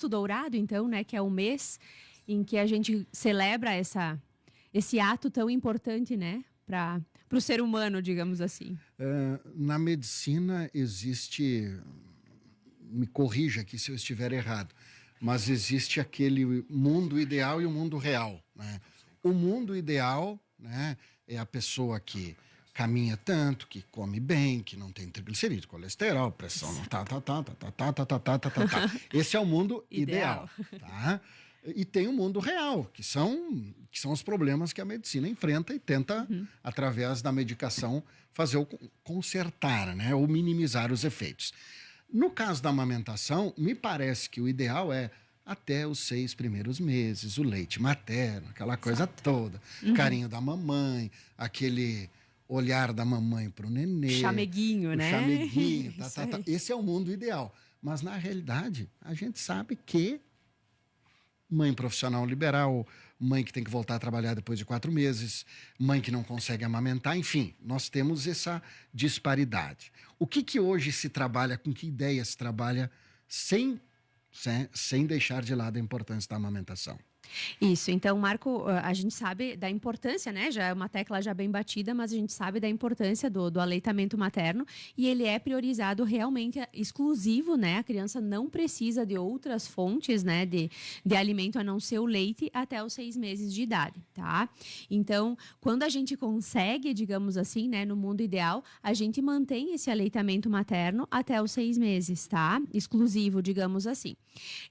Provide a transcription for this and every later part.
agosto dourado, então, né, que é o mês em que a gente celebra esse ato tão importante, né, para o ser humano, digamos assim. Na medicina existe, me corrija aqui se eu estiver errado, mas existe aquele mundo ideal e o mundo real, né? O mundo ideal, né, é a pessoa que caminha tanto, que come bem, que não tem triglicerídeos, colesterol, pressão, tá. Esse é o mundo ideal, tá? E tem o mundo real, que são os problemas que a medicina enfrenta e tenta, através da medicação, fazer consertar, né, ou minimizar os efeitos. No caso da amamentação, me parece que o ideal é até os 6 primeiros meses, o leite materno, aquela coisa toda, carinho da mamãe, aquele olhar da mamãe para o nenê. Chameguinho, né? Chameguinho, tá. Esse é o mundo ideal. Mas, na realidade, a gente sabe que mãe profissional liberal, mãe que tem que voltar a trabalhar depois de 4 meses, mãe que não consegue amamentar, enfim, nós temos essa disparidade. O que hoje se trabalha, com que ideia se trabalha sem deixar de lado a importância da amamentação? Isso, então, Marco, a gente sabe da importância, né? Já é uma tecla já bem batida, mas a gente sabe da importância do aleitamento materno e ele é priorizado realmente exclusivo, né? A criança não precisa de outras fontes, né? De alimento a não ser o leite até os 6 meses de idade, tá? Então, quando a gente consegue, digamos assim, né? No mundo ideal, a gente mantém esse aleitamento materno até os 6 meses, tá? Exclusivo, digamos assim.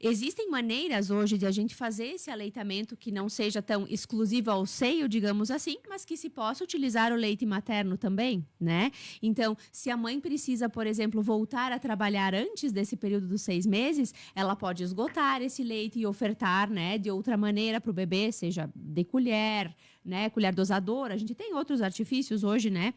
Existem maneiras hoje de a gente fazer esse aleitamento que não seja tão exclusivo ao seio, digamos assim, mas que se possa utilizar o leite materno também, né? Então, se a mãe precisa, por exemplo, voltar a trabalhar antes desse período dos 6 meses, ela pode esgotar esse leite e ofertar, né, de outra maneira para o bebê, seja de colher, né, colher dosadora, a gente tem outros artifícios hoje, né,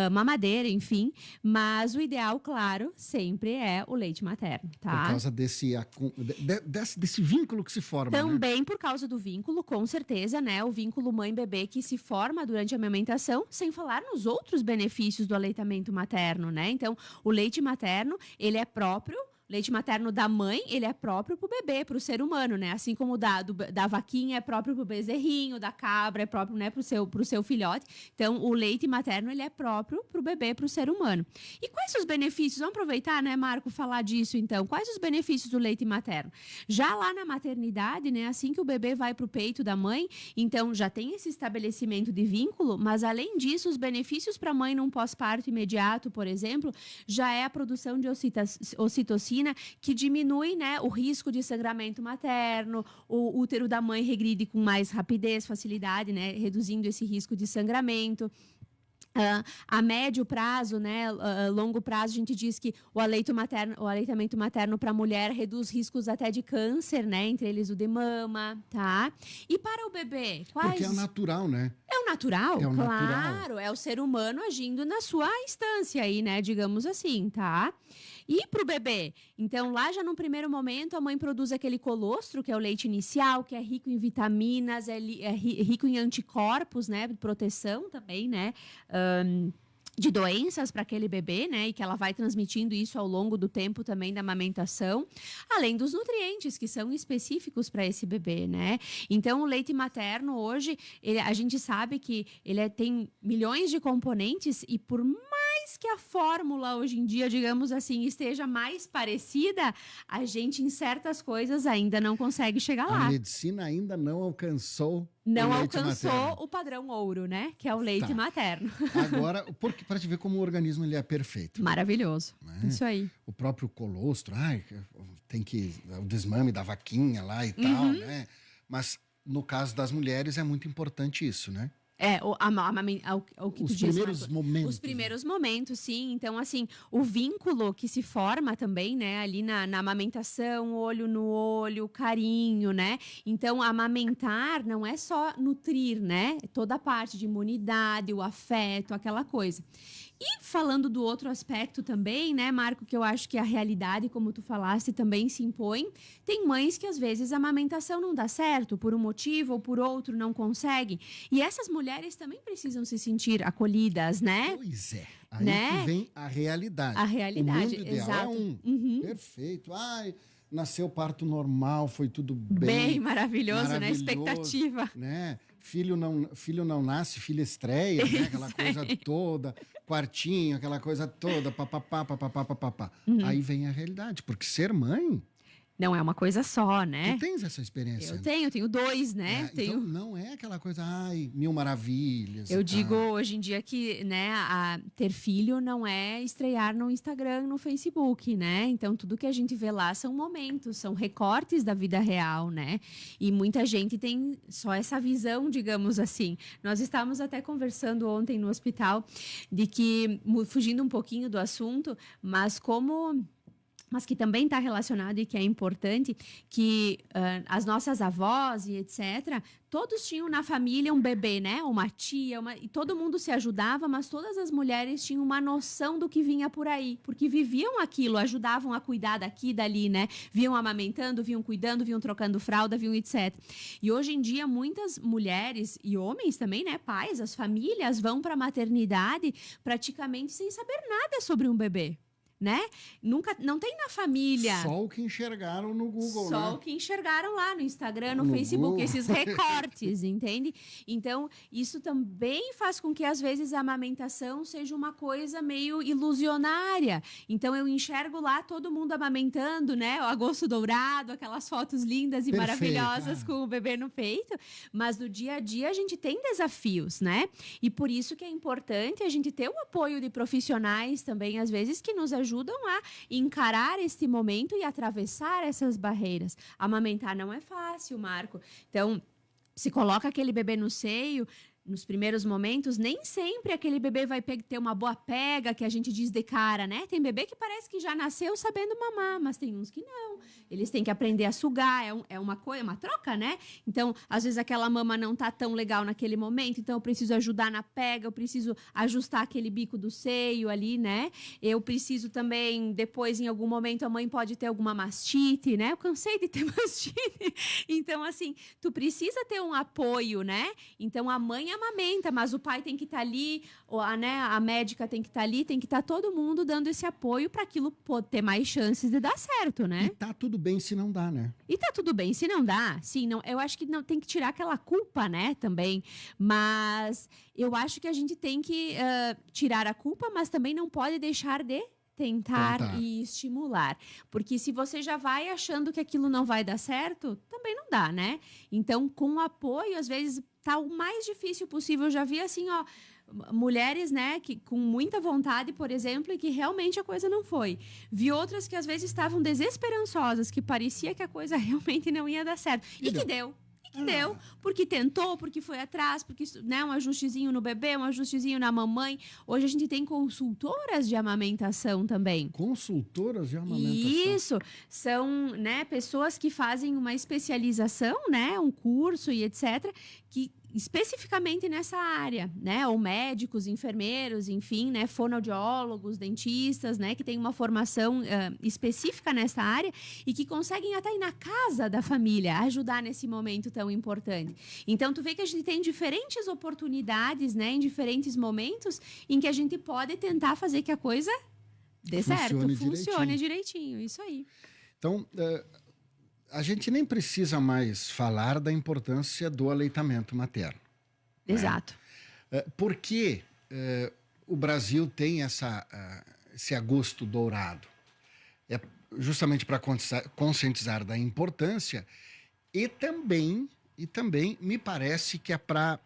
mamadeira, enfim, mas o ideal, claro, sempre é o leite materno, tá? Por causa desse vínculo que se forma, também, né? Por causa do vínculo, com certeza, né, o vínculo mãe-bebê que se forma durante a amamentação, sem falar nos outros benefícios do aleitamento materno, né? Então, o leite materno, ele é próprio. Leite materno da mãe, ele é próprio para o bebê, para o ser humano, né? Assim como da vaquinha é próprio para o bezerrinho, da cabra é próprio, né, para o seu filhote. Então, o leite materno, ele é próprio para o bebê, para o ser humano. E quais os benefícios? Vamos aproveitar, né, Marco, falar disso, então. Quais os benefícios do leite materno? Já lá na maternidade, né, assim que o bebê vai para o peito da mãe, então já tem esse estabelecimento de vínculo, mas além disso, os benefícios para a mãe num pós-parto imediato, por exemplo, já é a produção de ocitocina, que diminui, né, o risco de sangramento materno, o útero da mãe regride com mais rapidez, facilidade, né, reduzindo esse risco de sangramento. A médio prazo, né, longo prazo, a gente diz que o aleitamento materno para a mulher reduz riscos até de câncer, né, entre eles o de mama, tá? E para o bebê, quais... Porque é natural, né? É o natural, é o claro, natural. É o ser humano agindo na sua instância aí, né, digamos assim, tá? E para o bebê? Então, lá já no primeiro momento, a mãe produz aquele colostro, que é o leite inicial, que é rico em vitaminas, é rico em anticorpos, né? Proteção também, né? De doenças para aquele bebê, né? E que ela vai transmitindo isso ao longo do tempo também da amamentação, além dos nutrientes que são específicos para esse bebê, né? Então, o leite materno hoje, a gente sabe que ele tem milhões de componentes e por mais que a fórmula hoje em dia, digamos assim, esteja mais parecida, a gente em certas coisas ainda não consegue chegar lá. A medicina ainda não alcançou o padrão ouro, né? Que é o leite materno. Agora, para te ver como o organismo ele é perfeito. Maravilhoso. Né? Isso aí. O próprio colostro, tem que o desmame da vaquinha lá e tal, né? Mas no caso das mulheres é muito importante isso, né? O que os tu primeiros diz, momentos. Os primeiros momentos, sim. Então, assim, o vínculo que se forma também, né? Ali na amamentação, olho no olho, carinho, né? Então, amamentar não é só nutrir, né? Toda a parte de imunidade, o afeto, aquela coisa. E falando do outro aspecto também, né, Marco, que eu acho que a realidade, como tu falaste, também se impõe. Tem mães que às vezes a amamentação não dá certo, por um motivo ou por outro não conseguem. E essas mulheres também precisam se sentir acolhidas, né? Pois é. Aí né? que vem a realidade. A realidade, O mundo ideal exato. é perfeito. nasceu parto normal, foi tudo Bem maravilhoso, né? maravilhoso, Expectativa. né? Filho não nasce, filho estreia, né? Aquela coisa toda, quartinho, aquela coisa toda, papapá, papapá, papapá. Aí vem a realidade, porque ser mãe, Não é uma coisa só, né? tu tens essa experiência. Eu tenho 2, né? É, Tenho... Então, não é aquela coisa, ai, mil maravilhas. Eu e digo tal. hoje em dia que, né, ter filho não é estrear no Instagram, no Facebook, né? Então, tudo que a gente vê lá são momentos, são recortes da vida real, né? E muita gente tem só essa visão, digamos assim. Nós estávamos até conversando ontem no hospital de que, fugindo um pouquinho do assunto, mas que também está relacionado e que é importante, que as nossas avós e etc., todos tinham na família um bebê, né? Uma tia, e todo mundo se ajudava, mas todas as mulheres tinham uma noção do que vinha por aí, porque viviam aquilo, ajudavam a cuidar daqui e dali, né? Viam amamentando, viam cuidando, viam trocando fralda, viam etc. E hoje em dia, muitas mulheres e homens também, né? Pais, as famílias vão para a maternidade praticamente sem saber nada sobre um bebê. Né? Não tem na família. Só o que enxergaram no Google, Só né? o que enxergaram lá no Instagram, no No Facebook, Google. esses recortes, entende? Então, isso também faz com que, às vezes, a amamentação seja uma coisa meio ilusionária. Então, eu enxergo lá todo mundo amamentando, né? O agosto dourado, aquelas fotos lindas e Perfeito, maravilhosas com o bebê no peito. Mas, no dia a dia, a gente tem desafios, né? E por isso que é importante a gente ter o apoio de profissionais também, às vezes, que nos ajudam a encarar este momento e atravessar essas barreiras. Amamentar não é fácil, Marco. Então, se coloca aquele bebê no seio, nos primeiros momentos, nem sempre aquele bebê vai ter uma boa pega, que a gente diz de cara, né? Tem bebê que parece que já nasceu sabendo mamar, mas tem uns que não. Eles têm que aprender a sugar, é uma coisa, uma troca, né? Então, às vezes aquela mama não tá tão legal naquele momento, então eu preciso ajudar na pega, eu preciso ajustar aquele bico do seio ali, né? Eu preciso também, depois, em algum momento, a mãe pode ter alguma mastite, né? Eu cansei de ter mastite. Então, assim, tu precisa ter um apoio, né? Então, a mãe amamenta, mas o pai tem que estar ali, a médica tem que estar ali, tem que estar todo mundo dando esse apoio para aquilo ter mais chances de dar certo, né? E tá tudo bem se não dá, né? E tá tudo bem se não dá, sim, não, eu acho que não tem que tirar aquela culpa, né, também, mas eu acho que a gente tem que tirar a culpa, mas também não pode deixar de tentar e estimular, porque se você já vai achando que aquilo não vai dar certo, também não dá, né? Então, com apoio, às vezes tá o mais difícil possível. Eu já vi assim, ó, mulheres, né, que com muita vontade, por exemplo, e que realmente a coisa não foi. Vi outras que às vezes estavam desesperançosas, que parecia que a coisa realmente não ia dar certo. E que deu. Deu, porque tentou, porque foi atrás, porque, né, um ajustezinho no bebê, um ajustezinho na mamãe. Hoje a gente tem consultoras de amamentação também. Consultoras de amamentação. Isso, são, né, pessoas que fazem uma especialização, né, um curso e etc., que especificamente nessa área, né, ou médicos, enfermeiros, enfim, né, fonoaudiólogos, dentistas, né, que têm uma formação específica nessa área e que conseguem até ir na casa da família ajudar nesse momento tão importante. Então, tu vê que a gente tem diferentes oportunidades, né, em diferentes momentos em que a gente pode tentar fazer que a coisa dê certo, funcione direitinho, isso aí. Então, a gente nem precisa mais falar da importância do aleitamento materno. Exato. Né? Porque o Brasil tem esse agosto dourado. É justamente para conscientizar da importância e também me parece que é para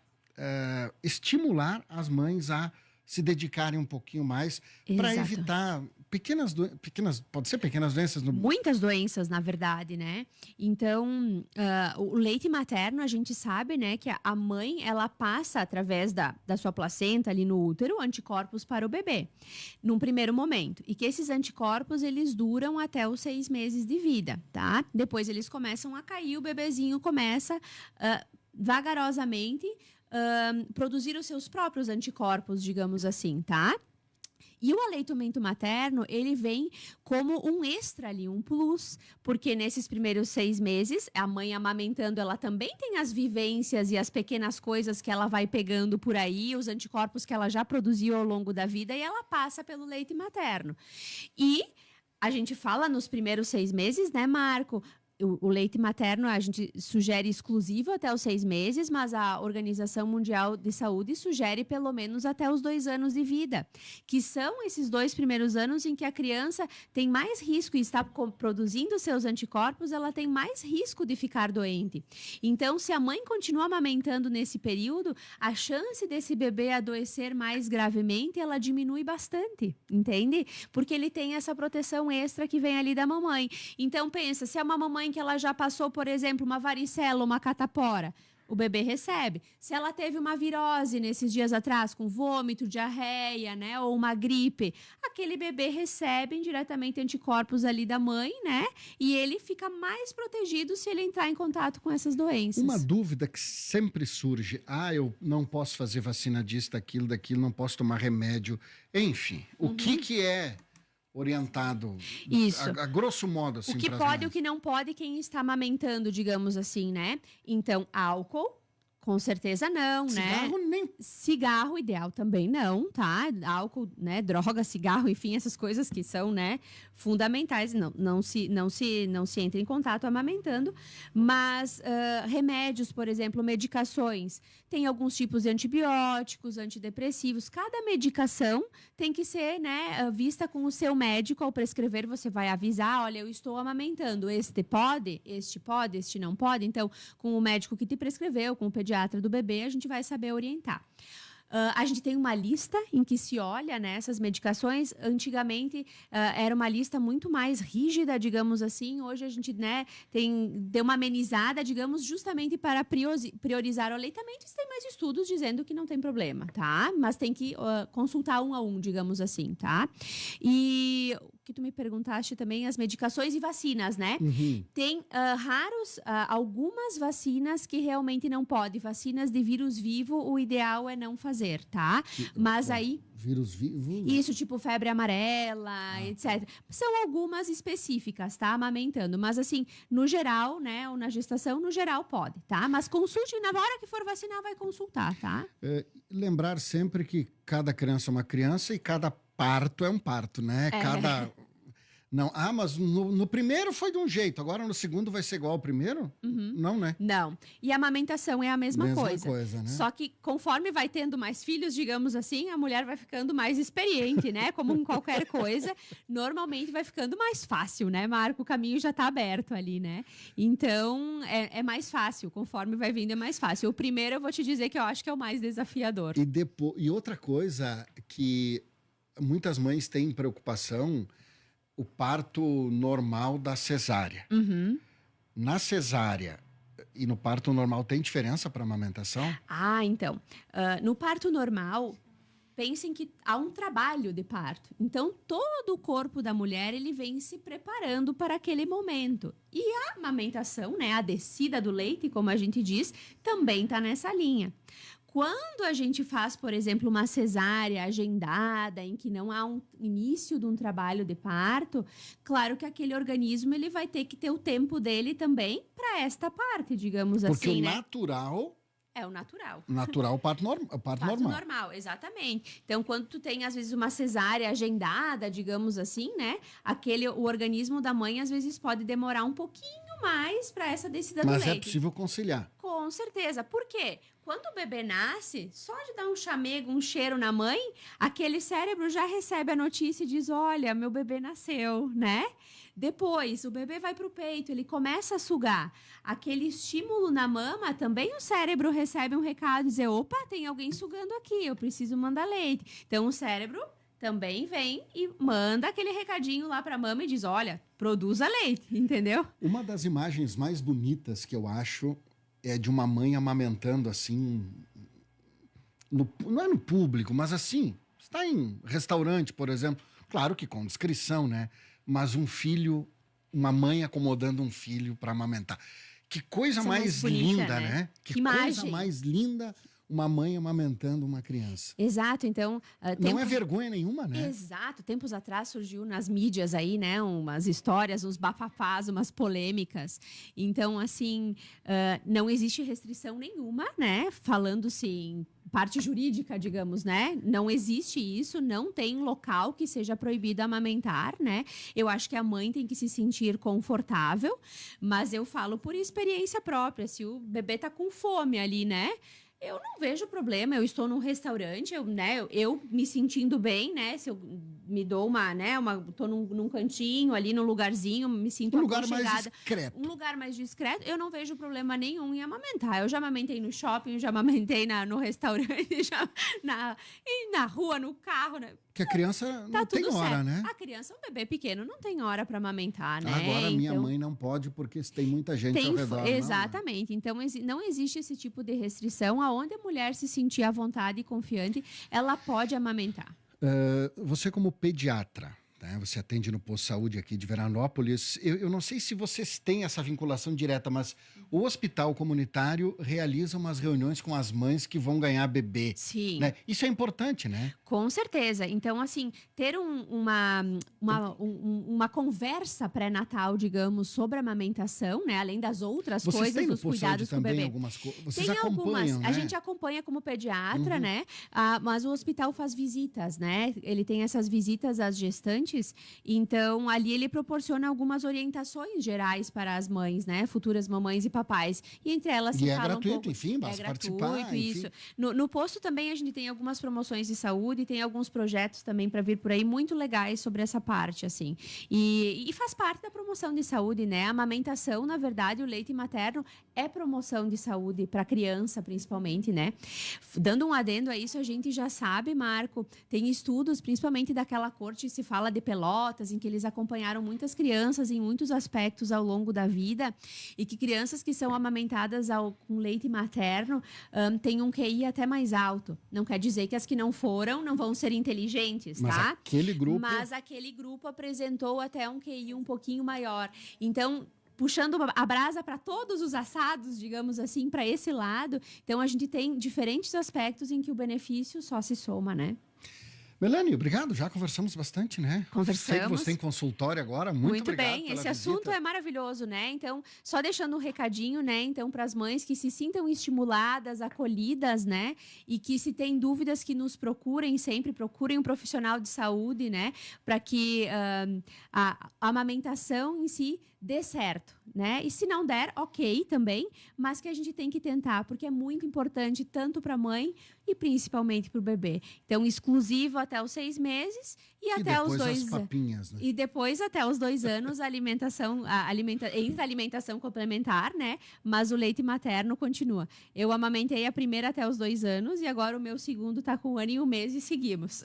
estimular as mães a se dedicarem um pouquinho mais para evitar pequenas doenças. Muitas doenças, na verdade, né? Então, o leite materno, a gente sabe, né, que a mãe, ela passa através da sua placenta ali no útero, anticorpos para o bebê, num primeiro momento. E que esses anticorpos, eles duram até os 6 meses de vida, tá? Depois eles começam a cair, o bebezinho começa vagarosamente produzir os seus próprios anticorpos, digamos assim, tá? E o aleitamento materno, ele vem como um extra ali, um plus, porque nesses primeiros 6 meses, a mãe amamentando, ela também tem as vivências e as pequenas coisas que ela vai pegando por aí, os anticorpos que ela já produziu ao longo da vida, e ela passa pelo leite materno. E A gente fala nos primeiros 6 meses, né, Marco? O leite materno a gente sugere exclusivo até os 6 meses, mas a Organização Mundial de Saúde sugere pelo menos até os 2 anos de vida, que são esses 2 primeiros anos em que a criança tem mais risco e está produzindo seus anticorpos, ela tem mais risco de ficar doente. Então, se a mãe continua amamentando nesse período, a chance desse bebê adoecer mais gravemente, ela diminui bastante, entende? Porque ele tem essa proteção extra que vem ali da mamãe. Então, pensa, se é uma mamãe que ela já passou, por exemplo, uma varicela, uma catapora, o bebê recebe. Se ela teve uma virose nesses dias atrás, com vômito, diarreia, né, ou uma gripe, aquele bebê recebe indiretamente anticorpos ali da mãe, né, e ele fica mais protegido se ele entrar em contato com essas doenças. Uma dúvida que sempre surge, eu não posso fazer vacina disso, daquilo, não posso tomar remédio, enfim, o que é orientado, isso. A grosso modo, assim, o que pode e o que não pode quem está amamentando, digamos assim, né? Então, álcool, com certeza não, cigarro, né? nem... Cigarro, ideal também não, tá? Álcool, né? Droga, cigarro, enfim, essas coisas que são, né? Fundamentais, não se entra em contato amamentando. Mas remédios, por exemplo, medicações, tem alguns tipos de antibióticos, antidepressivos. Cada medicação tem que ser, né, vista com o seu médico. Ao prescrever, você vai avisar, olha, eu estou amamentando, este pode, este não pode. Então, com o médico que te prescreveu, com o pediatra do bebê, a gente vai saber orientar. A gente tem uma lista em que se olha, né, essas medicações. Antigamente era uma lista muito mais rígida, digamos assim. Hoje a gente, né, deu uma amenizada, digamos, justamente para priorizar o aleitamento. E tem mais estudos dizendo que não tem problema, tá? Mas tem que consultar um a um, digamos assim, tá? E o que tu me perguntaste também, as medicações e vacinas, né? Uhum. Tem algumas vacinas que realmente não pode. Vacinas de vírus vivo, o ideal é não fazer, tá? Mas aí... Vírus vivo? Isso, tipo febre amarela, etc. São algumas específicas, tá? Amamentando. Mas assim, no geral, né? Ou na gestação, no geral pode, tá? Mas consulte, na hora que for vacinar, vai consultar, tá? Lembrar sempre que cada criança é uma criança e cada parto é um parto, né? Cada... Não, mas no primeiro foi de um jeito, agora no segundo vai ser igual ao primeiro? Uhum. Não, né? Não. E a amamentação é a mesma coisa. Né? Só que conforme vai tendo mais filhos, digamos assim, a mulher vai ficando mais experiente, né? Como em qualquer coisa, normalmente vai ficando mais fácil, né, Marco? O caminho já está aberto ali, né? Então, é mais fácil. Conforme vai vindo, é mais fácil. O primeiro, eu vou te dizer que eu acho que é o mais desafiador. E outra coisa que muitas mães têm preocupação... o parto normal da cesárea. Uhum. Na cesárea e no parto normal tem diferença para amamentação? Então, no parto normal, pensem que há um trabalho de parto. Então, todo o corpo da mulher, ele vem se preparando para aquele momento. E a amamentação, né, a descida do leite, como a gente diz, também está nessa linha. Quando a gente faz, por exemplo, uma cesárea agendada, em que não há um início de um trabalho de parto, claro que aquele organismo ele vai ter que ter o tempo dele também para esta parte, digamos assim, Porque o né? natural... É o natural. Natural, o parto normal. Parto normal, exatamente. Então, quando tu tem, às vezes, uma cesárea agendada, digamos assim, né? O organismo da mãe, às vezes, pode demorar um pouquinho mais para essa descida do leite. Mas é possível conciliar. Com certeza. Por quê? Quando o bebê nasce, só de dar um chamego, um cheiro na mãe, aquele cérebro já recebe a notícia e diz, olha, meu bebê nasceu, né? Depois, o bebê vai para o peito, ele começa a sugar. Aquele estímulo na mama, também o cérebro recebe um recado, dizer, opa, tem alguém sugando aqui, eu preciso mandar leite. Então, o cérebro também vem e manda aquele recadinho lá para a mama e diz, olha, produza leite, entendeu? Uma das imagens mais bonitas que eu acho é de uma mãe amamentando assim, não é no público, mas assim, está em restaurante, por exemplo, claro que com descrição, né? Mas uma mãe acomodando um filho para amamentar. Que coisa mais bonita, linda, né? Que coisa imagem. mais linda, uma mãe amamentando uma criança. Exato, então... Não é vergonha nenhuma, né? Exato, tempos atrás surgiu nas mídias aí, né, umas histórias, uns bafafás, umas polêmicas. Então, assim, não existe restrição nenhuma, né, falando-se em parte jurídica, digamos, né? Não existe isso, não tem local que seja proibido amamentar, né? Eu acho que a mãe tem que se sentir confortável, mas eu falo por experiência própria, se o bebê tá com fome ali, né? Eu não vejo problema, eu estou num restaurante, eu me sentindo bem, né? Se eu me dou tô num cantinho ali, num lugarzinho, me sinto aconchegada. Mais discreto. Um lugar mais discreto, eu não vejo problema nenhum em amamentar. Eu já amamentei no shopping, já amamentei no restaurante, na rua, no carro, né? Que a criança não tem hora, certo. né? A criança, um bebê pequeno, não tem hora para amamentar, né? Agora minha mãe não pode porque tem muita gente ao redor. Exatamente. Então, não existe esse tipo de restrição. Aonde a mulher se sentir à vontade e confiante, ela pode amamentar. Você como pediatra, né? Você atende no posto de saúde aqui de Veranópolis. Eu não sei se vocês têm essa vinculação direta, mas o hospital comunitário realiza umas reuniões com as mães que vão ganhar bebê. Sim. Né? Isso é importante, né? Com certeza. Então, assim, ter uma conversa pré-natal, digamos, sobre a amamentação, né? Além das outras coisas, dos cuidados com o bebê. Algumas coisas. Vocês tem acompanham, algumas. né? A gente acompanha como pediatra, né? Mas o hospital faz visitas, né? Ele tem essas visitas às gestantes. Então, ali ele proporciona algumas orientações gerais para as mães, né? Futuras mamães e papais. E entre elas se fala gratuito, um pouco... enfim, basta participar. Isso. No posto também a gente tem algumas promoções de saúde, tem alguns projetos também para vir por aí muito legais sobre essa parte, assim. E faz parte da promoção de saúde, né? A amamentação, na verdade, o leite materno é promoção de saúde para a criança, principalmente, né? Dando um adendo a isso, a gente já sabe, Marco, tem estudos, principalmente daquela corte, se fala de Pelotas, em que eles acompanharam muitas crianças em muitos aspectos ao longo da vida, e que crianças que são amamentadas com leite materno têm um QI até mais alto. Não quer dizer que as que não foram não vão ser inteligentes, mas tá? Mas aquele grupo apresentou até um QI um pouquinho maior. Então, puxando a brasa para todos os assados, digamos assim, para esse lado. Então, a gente tem diferentes aspectos em que o benefício só se soma, né? Melanie, obrigado. Já conversamos bastante, né? Conversamos. Sei que você tem consultório agora. Muito obrigado bem. Esse visita. assunto é maravilhoso, né? Então, só deixando um recadinho, né? Então, para as mães que se sintam estimuladas, acolhidas, né? E que se tem dúvidas que nos procurem, sempre procurem um profissional de saúde, né? Para que a amamentação em si dê certo, né? E se não der, ok também, mas que a gente tem que tentar, porque é muito importante tanto para a mãe e principalmente para o bebê. Então, exclusivo até os 6 meses e até os 2 anos. Papinhas, né? E depois, até os 2 anos, entra a alimentação complementar, né? Mas o leite materno continua. Eu amamentei a primeira até os 2 anos e agora o meu segundo está com 1 ano e 1 mês e seguimos.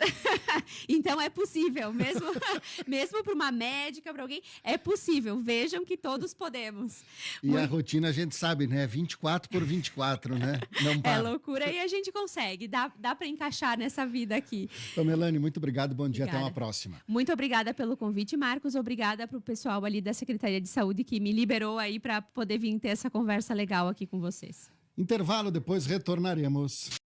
Então, é possível, mesmo para uma médica, para alguém, é possível. Vejam que todos podemos. E a rotina a gente sabe, né? 24/24, né? Não para. É loucura e a gente consegue. Dá para encaixar nessa vida aqui. Então, Melanie, muito obrigado. Bom dia. Até uma próxima. Muito obrigada pelo convite, Marcos. Obrigada para o pessoal ali da Secretaria de Saúde que me liberou aí para poder vir ter essa conversa legal aqui com vocês. Intervalo, depois retornaremos.